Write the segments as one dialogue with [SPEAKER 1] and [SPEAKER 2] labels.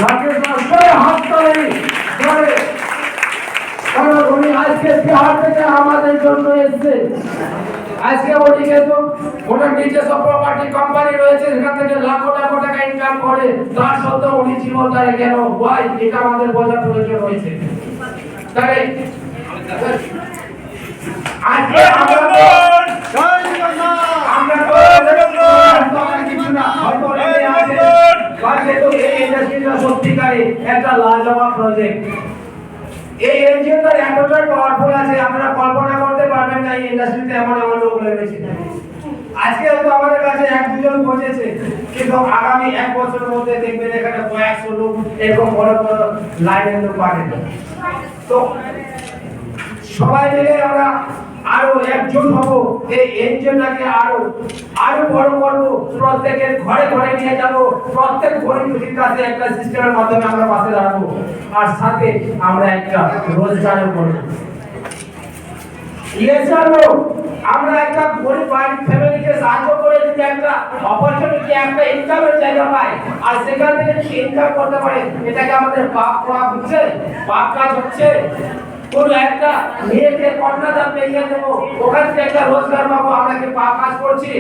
[SPEAKER 1] Rakesh master হাত তালি করে, কারণ উনি আজকে বিহার থেকে আমাদের জন্য এসেছে। আজকে উনি কিন্তু ওনার নিজে সব প্রপার্টি কোম্পানি রয়েছে, সেখান থেকে লাখো লাখো টাকা ইনকাম করে, তার সত্ত্বেও উনি জীবনদারে কেন ভাই, এটা আমাদের বোঝার প্রয়োজন রয়েছে। তাই আজকে সত্যিকারে একটা লাজবাব প্রজেক্ট। এই এনজিওটা এতটা পাওয়ারফুল আছে, আপনারা কল্পনা করতে পারবেন না এই ইন্ডাস্ট্রিতে এমন এমন লোক রয়েছে। আজকে হয়তো আমাদের কাছে এক দুজন পৌঁছেছে, কিন্তু আগামী এক বছরের মধ্যে দেখবেন এখানে কয়েকশো লোক এরকম বড় বড় লাইনের লোক পাবেন। তো সবাই মিলে আমরা আরো একজন হব, এই এনজিওটাকে আরো বড় করব, প্রত্যেকের ঘরে ঘরে নিয়ে যাব, প্রত্যেক গরিবের কাছে একটা সিস্টেমের মাধ্যমে আমরা পাশে দাঁড়াবো, আর সাথে আমরা একটা রোজগারও করব। আমরা একটা গরিব ফ্যামিলিকে সাহায্য করে যদি একটা অপরচুনিটি, একটা ইনকামের জায়গা পাই, আর সেখান থেকে ইনকাম করতে পারে, এটাকে আমাদের পাপ করা হচ্ছে, পাপ কাজ হচ্ছে। কোন একটা মেয়েকে কন্যাদান পেয়ে দেবো, ওখান থেকে একটা রোজগার পাবো, আমরা কি পাপ কাজ করছি?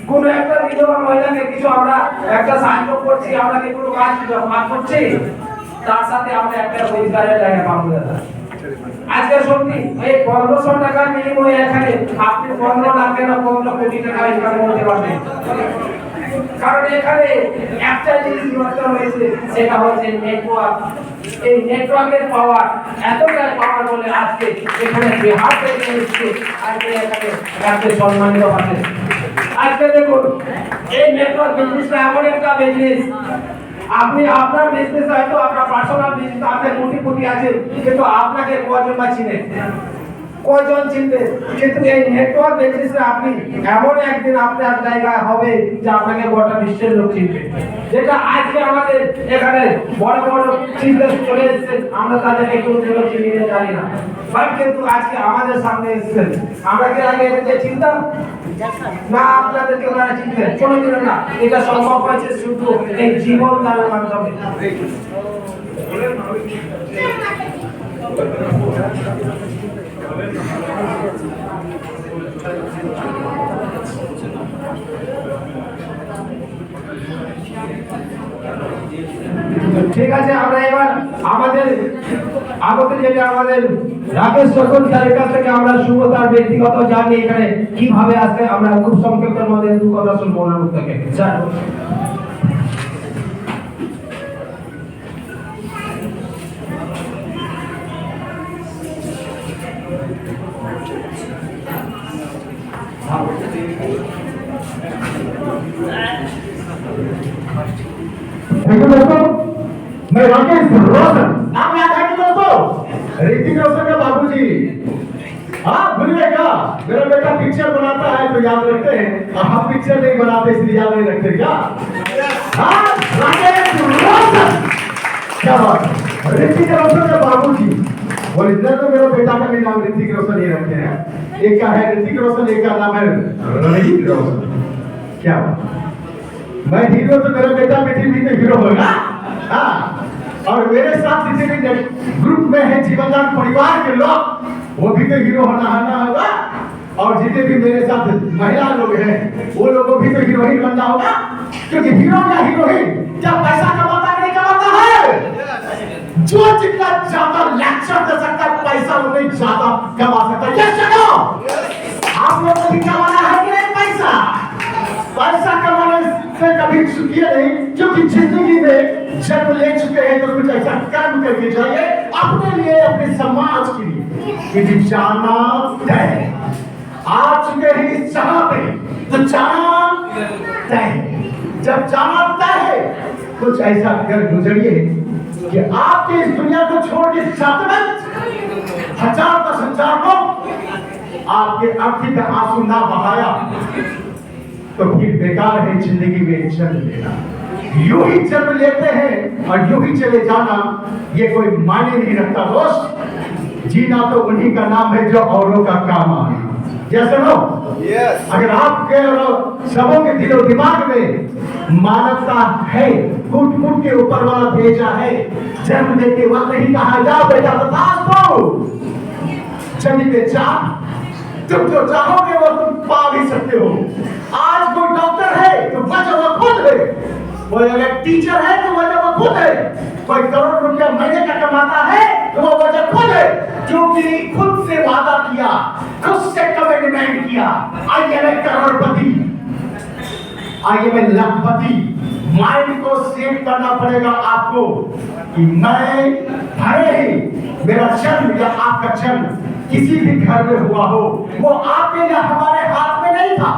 [SPEAKER 1] কোন একটা বিধবা মহিলাকে কিছু আমরা একটা সাহায্য করছি, আমরা কি কোনো কাজ পাপ করছি? তার সাথে আমরা একটা রোজগারের জায়গা পাবো। আজকে সত্যি এই 1500 টাকা বিনিময়ে এখানে আপনি 15 লাখ কেন 15 কোটি টাকা ইনকাম করতে পারবেন। কারণ এখানে একটা জিনিস মাত্র হয়েছে, সেটা হচ্ছে নেটওয়ার্ক। এই নেটওয়ার্কের পাওয়ার এতটাই পাওয়ার বলে আজকে এখানে বিহার থেকে এসেছে, আজকে এখানে এত সম্মানিত আছে। আজকে দেখুন এই নেটওয়ার্ক বিজনেসটা এমন একটা বিজনেস, আপনি আপনার বিজনেস হয়তো আপনার পার্সোনাল বিজনেস আপনার কোটি আছে, কিন্তু আপনাকে কয়জন বা চিনে, কয়জন চিনবে? কিন্তু এই নেটওয়ার্ক বিজনেসে আপনি এমন একদিন আপনার জায়গায় হবে যে আপনাকে গোটা বিশ্বের লোক চিনবে। যেটা আজকে আমাদের এখানে বড় বড় চিন্তাস চলে এসেছে, আমরা তাদেরকে কোনো লোক চিনিয়ে জানি না, বাট কিন্তু আজকে আমাদের সামনে এসেছেন। আমরা কি আগে এদেরকে চিনতাম না? আপনাদেরকে ওনারা চিনতেন? কোনোদিন না। এটা সম্ভব হয়েছে শুধু এই জীবন দানের মাধ্যমে। ঠিক আছে, আমরা এবার আমাদের আগত যেটা আমাদের রাকেশ চক্রবর্তী স্যারের কাছ থেকে আমরা শুভ তার ব্যক্তিগত জানি এখানে কিভাবে আসবে, আমরা খুব সংক্ষেপের মধ্যে দু কথা শুনবো ওনার মুখ থেকে। স্যার
[SPEAKER 2] मैं राकेश रोशन, नाम याद है कि दोस्तों? ऋतिक रोशन का बाबूजी। हाँ भूलिए क्या? मेरा बेटा पिक्चर बनाता है तो याद रखते हैं, और हम पिक्चर नहीं बनाते इसलिए याद नहीं रखते क्या? हाँ राकेश रोशन, क्या बात? ऋतिक रोशन का बाबूजी। ओरिजिनल तो मेरा बेटा का भी नाम ऋतिक रोशन ही रखे हैं, एक का है ऋतिक रोशन, एक का नाम है रणजीत रोशन। क्या बात? मैं हीरो तो मेरा बेटा बेटी भी तो हीरो होगा। हाँ, और मेरे साथ जितने भी ग्रुप में है जीवनदान परिवार के लोग, वो भी तो हीरो होना होगा, और जितने भी मेरे साथ महिला लोग हैं वो लोगों भी तो हीरोइन बनना होगा, क्योंकि हीरो या हीरोइन क्या पैसा कमाता नहीं कमाता है? जो जितना ज्यादा लेक्चर दे सकता है पैसा उतना ज्यादा कमा सकता है। यस या नो? आप लोग को भी कमाना है कि नहीं पैसा? पैसा कमाने से कभी चुकिए नहीं, क्योंकि जिंदगी में जन्म ले चुके हैं तो कुछ ऐसा कर्म करके जाइए अपने लिए, अपने समाज के लिए, कि जाना तय है। आ चुके हैं इस जहां पे तो जाना तय है। जब जाना तय है कुछ ऐसा कर गुजरिए कि आपके इस दुनिया को छोड़ के जाते वक्त 1000 लोग आपके अर्थी का आंसू ना बहाया तो फिर बेकार है जिंदगी में जन्म लेना। यूं ही जन्म लेते हैं और यूं ही चले जाना, ये कोई मायने नहीं रखता दोस्त। जीना तो उन्हीं का नाम है जो औरों का काम आए। जैसे लो अगर आपके और सबों के दिलो दिमाग में मानवता है, फूट फूट के ऊपर वाला भेजा है। जन्म देते वक्त नहीं कहा जाओ बेटा तथास्तु, जमीन पे जा, तुम जो चाहोगे वो तुम पा भी सकते हो। आज कोई डॉक्टर है तो वजह वो खुद है, कोई अगर टीचर है तो वजह वो खुद है, कोई करोड़ रुपया महीने का कमाता है तो वो वजह खुद है, क्योंकि खुद से वादा किया, खुद से कमिटमेंट किया। आइए मैं करोड़पति, आइए मैं लखपति। माइंड को सेट करना पड़ेगा आपको कि मैं भले ही मेरा जन्म या आपका जन्म किसी भी घर में हुआ हो, वो आपके या हमारे हाथ में नहीं था।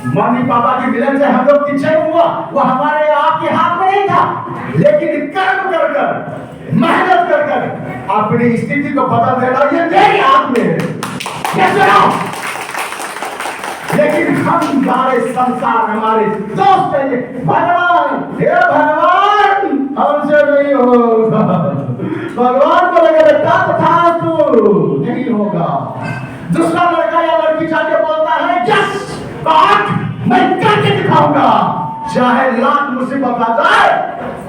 [SPEAKER 2] मम्मी पापा के मिलन से हम लोग किचन हुआ, वो हमारे आपके हाथ में नहीं था, लेकिन कर्म कर कर, मेहनत कर कर अपनी स्थिति को बदल देना ये मेरे हाथ में है। कैसे हो? लेकिन हम हमारे संसार, हमारे दोस्त हैं, भगवान, हे भगवान हमसे नहीं होगा। भगवान को लगे बेटा तथास्तु, नहीं होगा। दूसरा लड़का या लड़की जाके बोलता है यस गॉड, मैं करके दिखाऊंगा, चाहे लाख मुसीबत आ जाए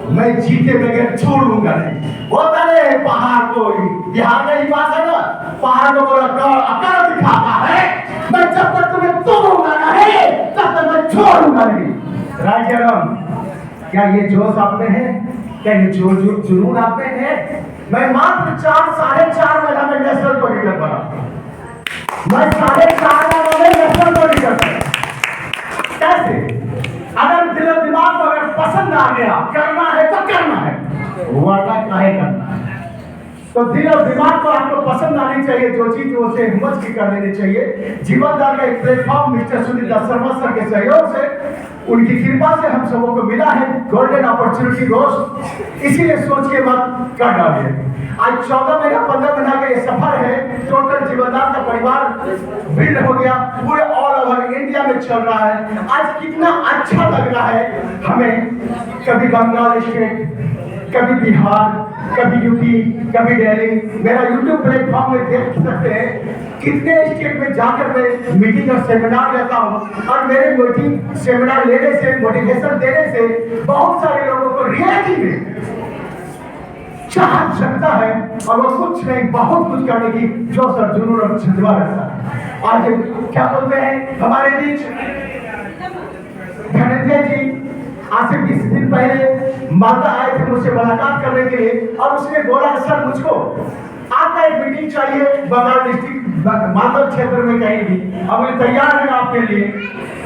[SPEAKER 2] मैं जीते बगैर छोड़ूंगा नहीं। बोलता है पहाड़ को, बिहार में ही बात है ना, पहाड़ को बोला अकड़ दिखाता है, मैं जब तक तुम्हें तोड़ूंगा नहीं तब तक मैं छोड़ूंगा नहीं। राइट या रॉन्ग? क्या ये जोश आप में है? क्या ये जुनून आप में है? मैं मात्र 4-4.5 महीना में नेशनल कोऑर्डिनेटर बना, मैं 4.5 महीना में नेशनल कोऑर्डिनेटर। कैसे? अगर दिल दिमाग को अगर पसंद आ गया, करना है तो करना है, वरना काहे करना है। तो दिल और दिमाग को आपको पसंद आनी चाहिए, जो चीज उसे हिम्मत की कर लेनी चाहिए। जीवनदान का एक platform mister Sunil Sharma sir के सहयोग से, उनकी कृपा से हम सबों को मिला है गोल्डन अपॉर्चुनिटी रोज, इसीलिए सोच के मत कर डालिए। आज 14 महीना 15 महीना का ये सफर है, टोटल जीवनदान का परिवार बिल्ड हो गया, पूरे ऑल ओवर इंडिया में चल रहा है। आज कितना अच्छा लग रहा है हमें, कभी बंगाल स्टेट, कभी बिहार, कभी यूपी, कभी दिल्ली। मेरा यूट्यूब प्लेटफॉर्म में देख सकते हैं कितने स्टेट में जाकर मैं मीटिंग और सेमिनार लेता हूँ, और मेरे मीटिंग सेमिनार लेने से, मोटिवेशन देने से बहुत सारे लोगों को रियलिटी में चाहत जगता है, और वो कुछ नहीं बहुत कुछ करने की जो सर जुनून और जज्बा रहता है। आज क्या बोलते हैं हमारे बीच धनंजय जी, आज से 20 दिन पहले मालदा आए थे मुझसे मुलाकात करने के लिए, और उसने बोला सर मुझको आपका एक मीटिंग चाहिए बंगाल डिस्ट्रिक्ट मालदा क्षेत्र में कहीं भी, अब मैं तैयार है आपके लिए।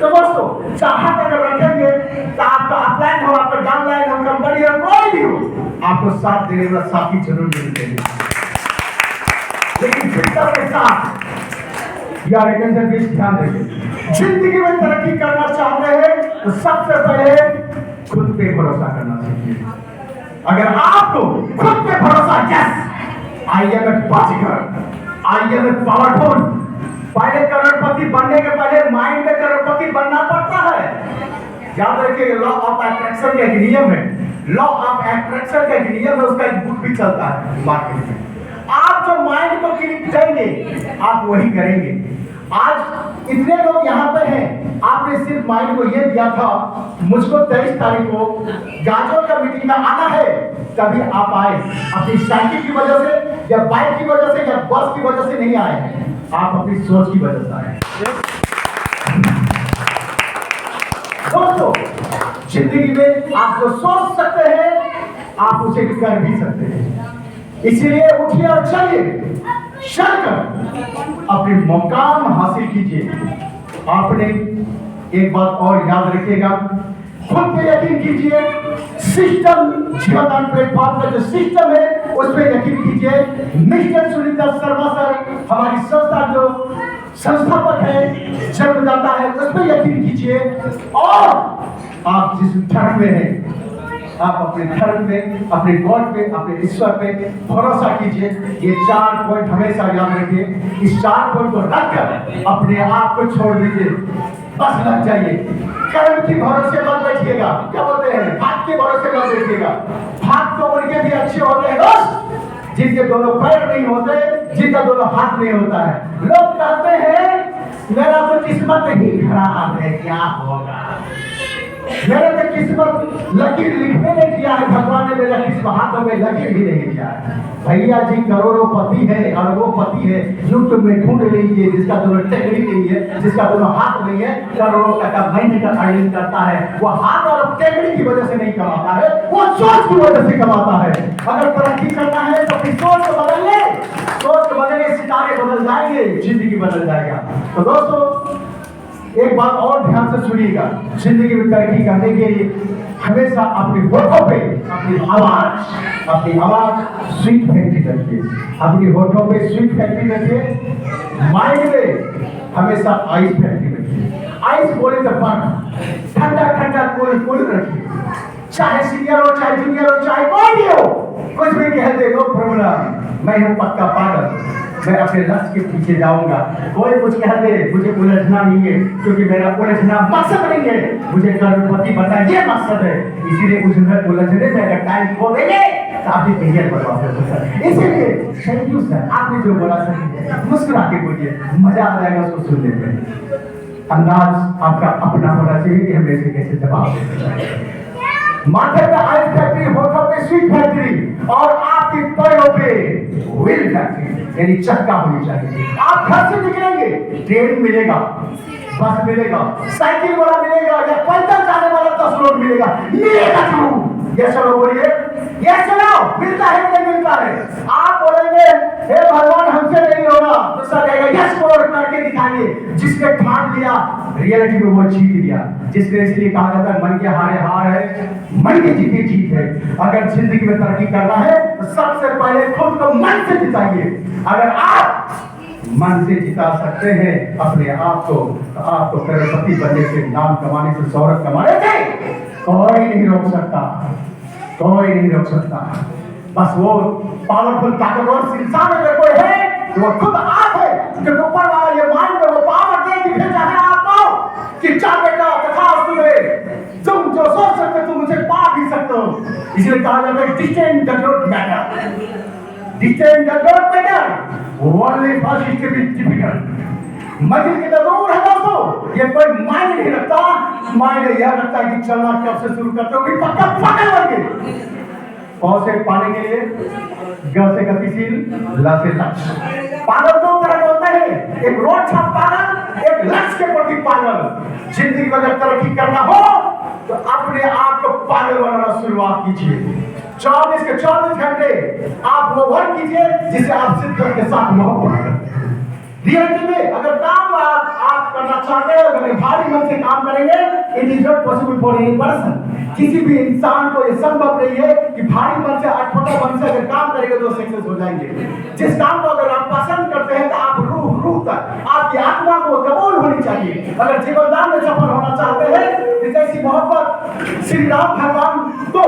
[SPEAKER 2] तो दोस्तों चाहत अगर रखेंगे तो आपका अपलाइन हो, आपका डाउनलाइन हो, कंपनी हो, कोई भी हो, आपको साथ देने वाला साथी जरूर मिलेंगे। लेकिन फिल्टर के साथ यार एक ध्यान देंगे, जिंदगी में तरक्की करना चाहते हैं तो सबसे पहले खुद पे भरोसा करना सीखिए। अगर आपको खुद पे भरोसा, yes I am a Baazigar, I am a powerful. पहले करोड़पति बनने के पहले माइंड में करोड़पति बनना पड़ता है। याद रखिए लॉ ऑफ अट्रैक्शन का एक नियम है, लॉ ऑफ अट्रैक्शन का एक नियम है, उसका एक बुक भी चलता है मार्केट में। आप जो माइंड को क्लिक करेंगे आप वही करेंगे। आज इतने लोग यहाँ पे हैं, आपने सिर्फ माइंड को ये दिया था मुझको 23 तारीख को गाजर का मीटिंग में आना है, तभी आप आए। अपनी साइकिल की वजह से या बाइक की वजह से या बस की वजह से नहीं आए, आप अपनी सोच की वजह से आए। दोस्तों जिंदगी में आप जो सोच सकते हैं आप उसे कर भी सकते हैं, इसलिए उठिए और चलिए, चलकर अपने मुकाम हासिल कीजिए। आपने एक बात और याद रखिएगा, खुद पे यकीन कीजिए, सिस्टम जीवनदान प्लेटफॉर्म का जो सिस्टम है उस पर यकीन कीजिए। मिस्टर सुनील शर्मा सर हमारी संस्था जो संस्थापक है, जन्मदाता है, उस पर यकीन कीजिए। और आप जिस धर्म में हैं आप अपने धर्म में, अपने गॉड पे, अपने ईश्वर पे भरोसा कीजिए। ये 4 पॉइंट हमेशा याद रखिए। इस 4 पॉइंट को रखकर अपने आप को छोड़ दीजिए, बस लग जाइए। कर्म की भरोसे मत बैठिएगा, क्या बोलते हैं भाग के भरोसे मत बैठिएगा। भाग तो उनके भी अच्छे होते हैं दोस्त जिनके दोनों पैर नहीं होते, जिनका दोनों हाथ नहीं होता है। लोग कहते हैं मेरा तो किस्मत ही खराब है, क्या होगा, मेरे तो किस्मत लकीर लिखने नहीं दिया है भगवान जिसको हाथों में लगे भी नहीं दिया है। भैया जी करोड़ों पति है और वो पति है यूट्यूब में ढूंढ लीजिए जिसका दोनों टेकड़ी नहीं है, जिसका दोनों हाथ नहीं है, करोड़ों का महीने का अर्निंग करता है। वो हाथ और टेकड़ी की वजह से नहीं कमाता है, वो सोच की वजह से कमाता है। अगर तरक्की करना है तो अपनी सोच को बदल ले, सोच को बदले सितारे बदल जाएंगे, जिंदगी बदल जाएगा। तो दोस्तों एक बात और ध्यान से सुनिएगा, जिंदगी में तरक्की करने के लिए हमेशा अपने होठों पे अपनी आवाज स्वीट फैक्ट्री रखिए, अपनी होठों पे स्वीट फैक्ट्री रखिए, माइंड में हमेशा आइस फैक्ट्री रखिए। आइस बोले तो बर्फ, ठंडा ठंडा कूल रखिए, चाहे सीनियर हो चाहे जूनियर हो चाहे कोई भी हो, कुछ भी कह दे नो प्रॉब्लम, मैं हूं पक्का पागल, मैं अपने लक्ष्य के पीछे जाऊंगा। कोई कुछ कह दे मुझे उलझना नहीं है, क्योंकि मेरा उलझना मकसद नहीं है, मुझे करोड़पति बनना ये मकसद है। इसीलिए उलझने में अगर टाइम खो देंगे तो आपकी करियर बर्बाद हो सकता है। इसीलिए थैंक यू सर, आपने जो बोला सर मुस्कुरा के बोलिए, मजा आ जाएगा उसको सुनने में। अंदाज आपका अपना होना चाहिए कि हम ऐसे कैसे जवाब दे सकते हैं। माथे पे आइस फैक्ट्री, होठों पे स्वीट फैक्ट्री और आपकी पैरों पे व्हील फैक्ट्री यानी चक्का होनी चाहिए। आप घर से निकलेंगे, ट्रेन मिलेगा, बस मिलेगा, साइकिल वाला मिलेगा या पैदल जाने वाला 10 लोग मिलेगा जरूर। ये चलो बोलिए, ये चलो मिलता है नहीं मिलता है। आप बोलेंगे हे भगवान हमसे नहीं होगा, दूसरा कहेगा यस बोल करके दिखाइए। जिसने ठान लिया रियलिटी में वो जीत लिया। जिसने इसलिए कहा जाता है मन के हारे हार है, मन की जीते जीत है। अगर जिंदगी में तरक्की करना है तो सबसे पहले खुद को मन से जिताइए। अगर आप मन से जिता सकते हैं अपने आप को, तो आपको करोड़पति बनने से, नाम कमाने से, शोहरत कमाने से कोई नहीं रोक सकता, कोई नहीं रोक सकता। बस वो पावरफुल ताकतवर इंसान अगर कोई है तो वो खुद आप है, जो ऊपर वाला ये माइंड में वो पावर दे कि भेजा है आपको कि चाहे बेटा तथा तुम्हें तुम जो सोच सकते हो तुम मुझे पा भी सकते हो। इसलिए कहा जाता है distance does not matter, distance does not matter, only first is difficult. मंजिल की तो दूर है दोस्तों, ये कोई मायने नहीं रखता। मायने यह रखता है कि चलना कब से शुरू करते हो कि पक्का पकड़ लेंगे। कौन से पाने के लिए ग से गतिशील, ल से लक्ष्य। पागल दो तरह के होते हैं, एक रोड छाप पागल, एक लक्ष्य के प्रति पागल। जिंदगी में अगर तरक्की करना हो तो अपने आप को पागल बनाना शुरुआत कीजिए। 24 के 24 घंटे आप वो वर्क कीजिए जिसे आप शिद्दत के साथ मोहब्बत करते हैं। रियलिटी में अगर काम आप करना चाहते हैं, अगर भारी मन से काम करेंगे, it is not possible for any person. किसी भी इंसान को यह संभव नहीं है कि भारी मन से, अटपटा मन से अगर काम करेंगे तो सक्सेस हो जाएंगे। जिस काम को अगर आप पसंद करते हैं तो आप रूह तक आपकी आत्मा को कबूल होनी चाहिए। अगर जीवनदान में सफल होना चाहते हैं, जैसी मोहब्बत श्री राम भगवान को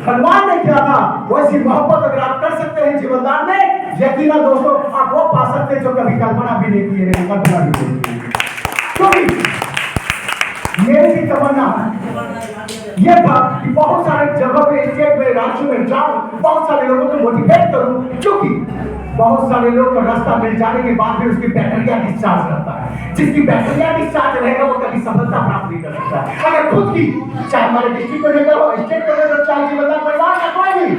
[SPEAKER 2] हनुमान ने किया था, वैसी मोहब्बत अगर आप कर सकते हैं जीवनदान में, यकीनन दोस्तों आप वो पा सकते हैं जो कभी कल्पना भी नहीं की है, कल्पना भी नहीं की। क्योंकि मेरी भी तमन्ना ये था कि बहुत सारे जगह पे, स्टेट में, राज्यों में जाऊं, बहुत सारे लोगों को मोटिवेट करूं, क्योंकि बहुत सारे लोग को रास्ता मिल जाने के बाद भी उसकी बैटरिया डिस्चार्ज करता है। जिसकी बैटरिया डिस्चार्ज रहेगा वो कभी सफलता प्राप्त नहीं कर सकता। अगर खुद की, चाहे हमारे डिस्ट्रिक्ट कोऑर्डिनेटर हो, स्टेट कोऑर्डिनेटर, चाहे जीवनदान परिवार का कोई भी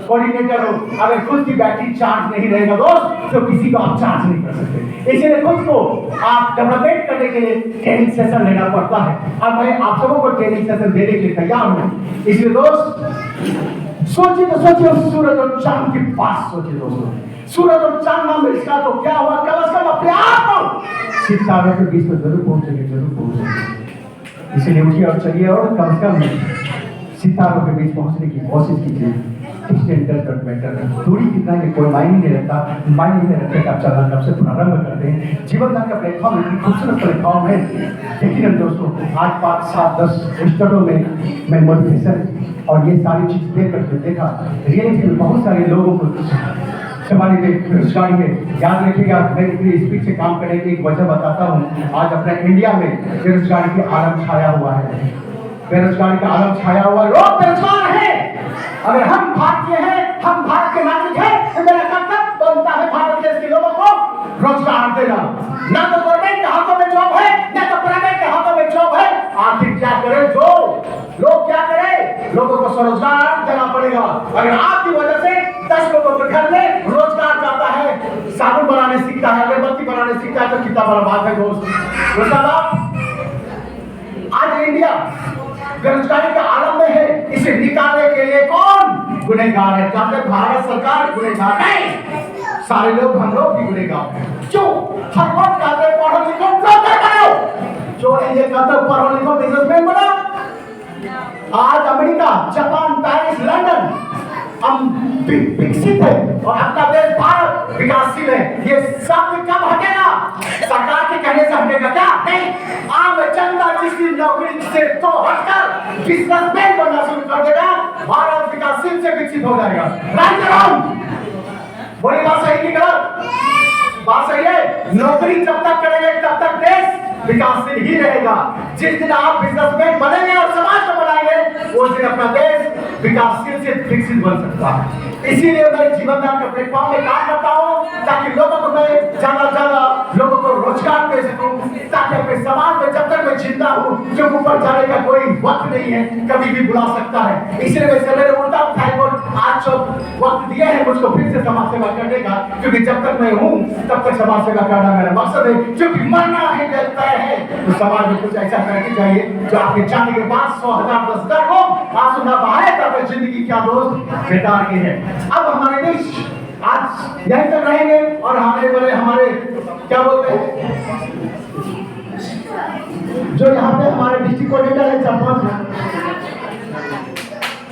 [SPEAKER 2] कोऑर्डिनेटर हो, अगर खुद की बैटरी चार्ज नहीं रहेगा दोस्त, तो किसी को आप चार्ज नहीं कर सकते। इसलिए खुद को आप डेवलपमेंट करने के लिए ट्रेनिंग सेशन लेना पड़ता है। अब मैं आप सबों को ट्रेनिंग सेशन देने के लिए तैयार हूं। इसलिए दोस्त सोचिए तो सोचिए, सूरज और चांद के पास सोचिए दोस्तों। सूरज और चांद नाम में इसका तो क्या हुआ, कम से कम अपने आप को सितारों के बीच में जरूर पहुंचेंगे, जरूर पहुंचेंगे। इसीलिए उठिए और चलिए और कम से कम सितारों के बीच पहुंचने की कोशिश कीजिए। दूरी कितना है कोई मायने नहीं रखता, मायने नहीं रखते आप चलना कब से प्रारंभ करते हैं। जीवनदान का प्लेटफॉर्म इतनी खूबसूरत प्लेटफॉर्म है। लेकिन दोस्तों आज 5, 7, 10 स्टडों में मैं मोटिवेशन और ये सारी चीज देख करके देखा, रियलिटी में बहुत सारे लोगों को जमाने में बेरोजगारी है। याद रखिएगा, मैं इतनी स्पीड से काम करने की एक वजह बताता हूँ। आज अपने इंडिया में बेरोजगारी की आलम छाया हुआ है, बेरोजगारी का आलम छाया हुआ, लोग बेरोजगार हैं। अगर हम भारतीय हैं, हम भारत के नागरिक हैं, तो मेरा कर्तव्य बनता है भारत देश के लोगों को रोजगार देना। ना तो गवर्नमेंट के हाथों में जॉब है, ना तो प्राइवेट के हाथों में जॉब है। आखिर क्या करें, जो लोग क्या करें, लोगों को स्वरोजगार देना पड़ेगा। अगर आप सकता है तो कितना बड़ा बात है दोस्त। दोस्त साहब, आज इंडिया बेरोजगारी के आलम में है, इसे निकालने के लिए कौन गुनहगार है? जानते भारत सरकार गुनहगार नहीं, सारे लोग हम लोग भी गुनहगार हैं। क्यों? हर वक्त कहते हैं पढ़ो लिखो डॉक्टर बनो, जो ये कहते हैं पढ़ो लिखो बिजनेसमैन बनो। आज अमेरिका, जापान, पेरिस, लंदन हम विकसित है और अपना देश भारत विकासशील है। ये सब कब हटेगा? सरकार के कहने से हटेगा क्या? नहीं, आम जनता जिसकी नौकरी से तो हटकर बिजनेसमैन बनना शुरू कर देगा, भारत विकासशील से विकसित हो जाएगा। राइट या रॉन्ग? बोली बात सही की गलत? बात सही है। नौकरी जब तक करेंगे तब तक देश विकासशील ही रहेगा। जिस दिन आप बिजनेसमैन बनेंगे और समाज को बनाएंगे, उस दिन अपना देश विकासशील से विकसित बन सकता है। इसीलिए मैं जीवनदान के प्लेटफॉर्म में काम करता हूँ, ताकि लोगों को मैं ज्यादा से ज्यादा लोगों को रोजगार दे सकूं, ताकि अपने समाज में जब तक मैं जिंदा हूँ, जो ऊपर जाने का कोई वक्त नहीं है, कभी भी बुला सकता है। इसलिए मैं सवेरे उठता हूँ, आज जो वक्त दिए हैं मुझको फिर से समाज सेवा करने का, क्योंकि जब तक मैं हूँ तब तक समाज सेवा करना मेरा मकसद है। क्योंकि मरना ही तय है, तो समाज में कुछ ऐसा करना चाहिए जो आपके जाने के बाद 100,000 10,000 लोग आंसू ना बहाए, तब जिंदगी क्या दोस्त बेकार की है। अब हमारे देश आज यहीं तक रहेंगे और हमारे क्या बोलते हैं, जो यहाँ पे हमारे डिस्ट्रिक्ट कोऑर्डिनेटर है Champa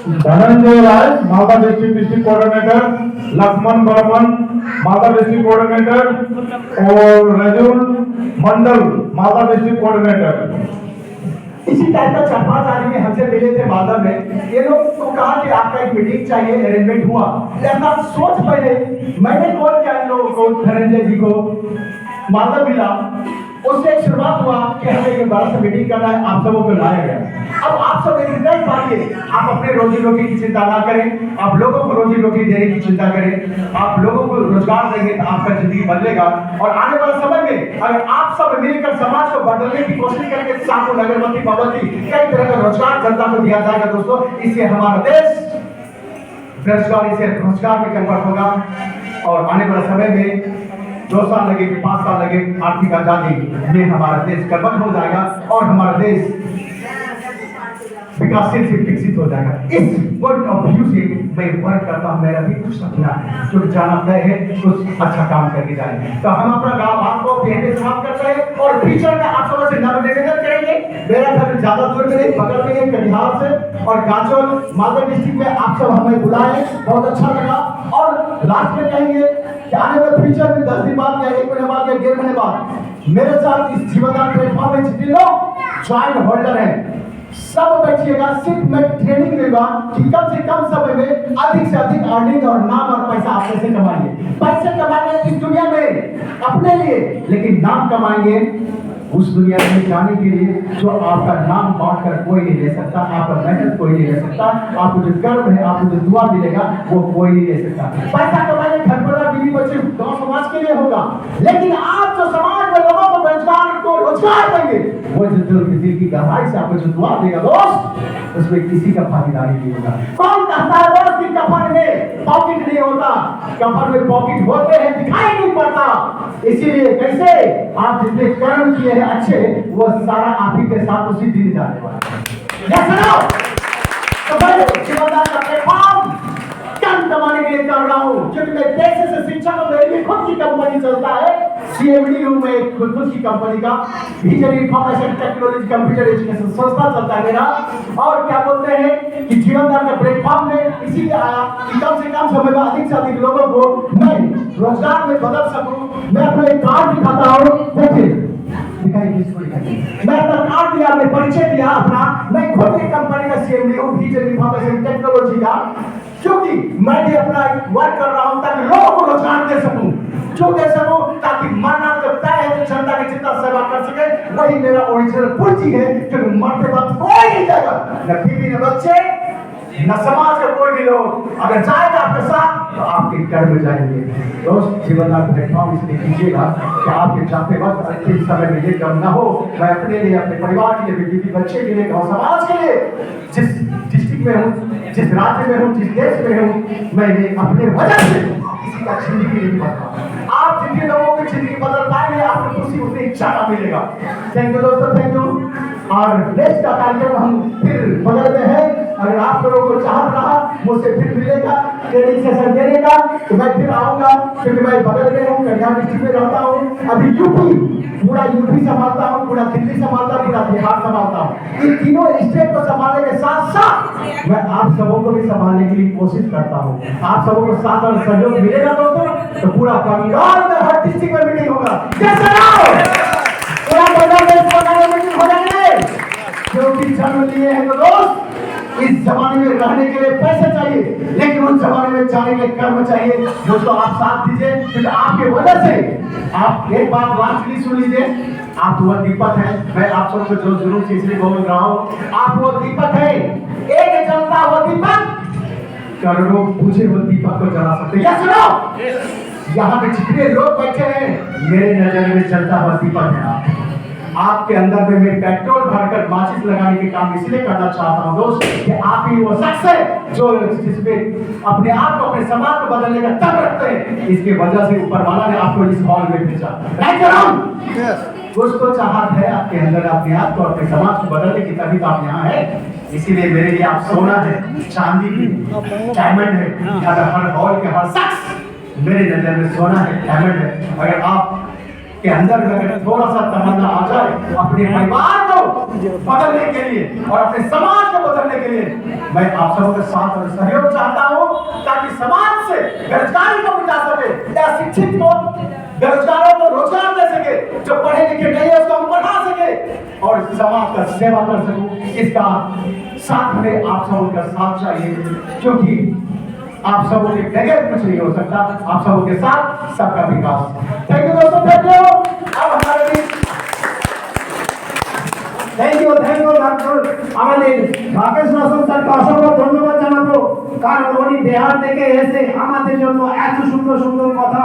[SPEAKER 3] Dhananjay Rai, Malda district coordinator, Lakshman Barman, Malda district coordinator, और रजूल मंडल, मालदा डिस्ट्रिक्ट कोऑर्डिनेटर।
[SPEAKER 2] इसी टाइप का 4-5 आदमी हमसे मिले थे मालदा में। ये लोग को कहा कि आपका एक मीटिंग चाहिए, अरेंजमेंट हुआ। ऐसा सोच पहले मैंने कॉल किया इन लोगों को, धनंजय जी को, मालदा मिला, उससे एक शुरुआत हुआ कि हमें एक बड़ा सा मीटिंग करना है, आप सबों को लाया गया। अब आप सब एक निर्णय पाइए, आप अपने रोजी रोटी की चिंता ना करें, आप लोगों को रोजी रोटी देने की चिंता करें, आप लोगों को रोजगार देंगे तो आपका जिंदगी बदलेगा। और आने वाले समय में अगर आप सब मिलकर समाज को बदलने की कोशिश करेंगे, साधु नगरमती भगवती कई तरह का रोजगार जनता को दिया जाएगा दोस्तों। इससे हमारा देश बेरोजगारी से रोजगार में कन्वर्ट होगा और आने वाले समय में 2 साल लगे कि 5 साल लगे, आर्थिक आजादी में हमारा देश कन्वर्ट हो जाएगा और हमारा देश विकासशील से विकसित हो जाएगा। इस पॉइंट ऑफ व्यू से मैं वर्क करता हूँ। मेरा भी कुछ सपना है, जो जाना तय है, कुछ अच्छा काम करके जाएंगे। तो हम अपना गाँव आपको कहने समाप्त करते हैं और फ्यूचर में आप सबसे निवेदन करेंगे। मेरा घर ज्यादा दूर में नहीं, बगल में है, कटिहार से और गाजोल मालदा डिस्ट्रिक्ट में आप सब हमें बुलाए, बहुत अच्छा लगा। और लास्ट में कहेंगे कि आने वाले फ्यूचर में 10 दिन बाद या 1 महीने बाद या 1.5 महीने बाद मेरे साथ इस जीवनदान प्लेटफॉर्म में जितने लोग ज्वाइंट होल्डर हैं सब बैठिएगा। सिर्फ मैं ट्रेनिंग दूंगा कि कम से कम समय में अधिक से अधिक अर्निंग और नाम और पैसा आप कैसे कमाएंगे। पैसे कमाएंगे इस दुनिया में अपने लिए, लेकिन नाम कमाएंगे उस दुनिया में जाने के लिए जो आपका नाम बांट कर कोई नहीं ले सकता, आपका मेहनत कोई नहीं ले सकता, आपको जो कर्म है, आपको जो दुआ मिलेगा वो कोई नहीं ले सकता। पैसा कमाएंगे घर परिवार बीवी बच्चे गांव समाज के लिए होगा, लेकिन आप जो समाज में लोगों को रोजगार देंगे, वो जो दिल की गहराई से आपको जो दुआ देगा दोस्त, उसमें किसी का भागीदारी नहीं होगा। कौन कहता है दोस्त कि कफन में पॉकेट नहीं होता? कफन में पॉकेट होते हैं, दिखाई नहीं पड़ता। इसीलिए कैसे आप जितने कर्म किए हैं अच्छे, वो सारा आप ही के साथ उसी दिन जाने वाला है। तो भाई जीवनदान का प्लेटफॉर्म कम कमाने के लिए कर रहा हूँ, क्योंकि मैं पैसे से शिक्षा को मेरी खुद की कंपनी चलता है, CMD हूँ मैं, खुद की कंपनी का vision information technology computer education संस्था चलता है मेरा। और क्या बोलते हैं कि जीवनदान का प्लेटफॉर्म में इसीलिए आया कि कम से कम समय में अधिक से अधिक लोगों को मैं रोजगार में बदल सकूं। मैं अपना एक कार्ड दिखाता हूँ, देखिए मैं अपना कार्ड दिया, मैं परिचय दिया अपना, मैं खुद एक कंपनी का CMD हूँ, विजन इंफॉर्मेशन टेक्नोलॉजी का, क्योंकि मैं भी अपना वर्क कर रहा हूँ ताकि लोगों को रोजगार दे सकूं, जो दे सकूं, ताकि मरना जब तय है तो जनता की जितना सेवा कर सके, वही मेरा ओरिजिनल पूंजी है। क्योंकि मरते वक्त कोई नहीं जाएगा, न बीवी न बच्चे न समाज के कोई भी लोग, अगर जाएगा आपके साथ तो आपके घर में जाएंगे। दोस्त जीवनदान प्लेटफॉर्म इसलिए कीजिएगा कि आपके जाते वक्त अंतिम समय में ये कम ना हो। मैं अपने लिए, अपने परिवार के लिए, बीवी बच्चे के लिए, गाँव समाज के लिए, जिस डिस्ट्रिक्ट में हूँ, जिस राज्य में हूँ, जिस देश में हूँ, मैंने अपने वजह से किसी का जिंदगी नहीं बदला। आप बाकी लोगों की जिंदगी बदल पाएंगे, आपको खुशी उतनी इच्छा का मिलेगा। थैंक यू दोस्तों, थैंक यू। और नेक्स्ट का कार्यक्रम हम फिर बदलते हैं। अगर आप लोगों को चाहत रहा मुझसे फिर मिलेगा, ट्रेनिंग सेशन देने का, तो मैं फिर आऊंगा, क्योंकि मैं बदल में हूँ, कल्याण डिस्ट्रिक्ट में रहता हूँ। अभी पूरा यूपी संभालता हूँ, पूरा दिल्ली संभालता हूँ, पूरा बिहार संभालता हूँ। इन तीनों स्टेट को संभालने के साथ साथ मैं आप सबों को भी संभालने के लिए कोशिश करता हूँ। आप सबों को साथ और सहयोग मिलेगा दोस्तों, तो पूरा बंगाल में हर डिस्ट्रिक्ट में मीटिंग होगा। पूरा बंगाल में मीटिंग हो जाएंगे, क्योंकि जन्म लिए हैं तो दोस्त, इस जमाने में रहने के लिए पैसे चाहिए, लेकिन उस जमाने में जाने के लिए कर्म चाहिए। दोस्तों आप साथ दीजिए, क्योंकि आपके वजह से आप एक बात लास्टली सुन लीजिए, आप वो दीपक है। मैं आप सबको जो जरूर इसलिए बोल रहा हूँ, आप वो दीपक है, एक जलता वो दीपक करोड़ों बुझे वो दीपक को जला सकते हैं। सुनो, यहाँ पे जितने लोग बैठे हैं, मेरे नजर में जलता हुआ दीपक है आप। आपके अंदर में मैं पेट्रोल भरकर माचिस लगाने के काम इसलिए करना चाहता हूं दोस्त, कि आप ही वो शख्स है जो जिसमें अपने आप को, अपने समाज को बदलने का तब रखते हैं। इसके वजह से ऊपर वाला ने आपको इस हॉल में भेजा। कुछ तो चाहत है आपके अंदर, अपने आप को, अपने समाज को बदलने की, तभी तो आप यहाँ है। इसीलिए मेरे लिए आप सोना है, चांदी भी, डायमंड है। अगर हर हॉल के हर शख्स मेरे नजर में सोना है, डायमंड है। अगर आप के अंदर में अगर थोड़ा सा तमन्ना आ जाए अपने परिवार को बदलने के लिए और अपने समाज को बदलने के लिए, मैं आप सबों के साथ और सहयोग चाहता हूं, ताकि समाज से बेरोजगारी को मिटा सके, या शिक्षित को बेरोजगारों को रोजगार दे सके, जो पढ़े लिखे नहीं है उसको हम पढ़ा सके और समाज का सेवा कर सकूं। इसका साथ में आप सबों का साथ चाहिए, क्योंकि आप सबों के बगैर कुछ नहीं हो सकता। आप सबों के साथ सबका विकास। थैंक यू दोस्तों, थैंक यू। अब हमारे
[SPEAKER 3] থ্যাংক ইউ ডক্টর আমাদের রাকেশ রোশন স্যারকে অসংখ্য ধন্যবাদ জানাবো, কারণ উনি বিহার থেকে এসে আমাদের জন্য এত সুন্দর সুন্দর কথা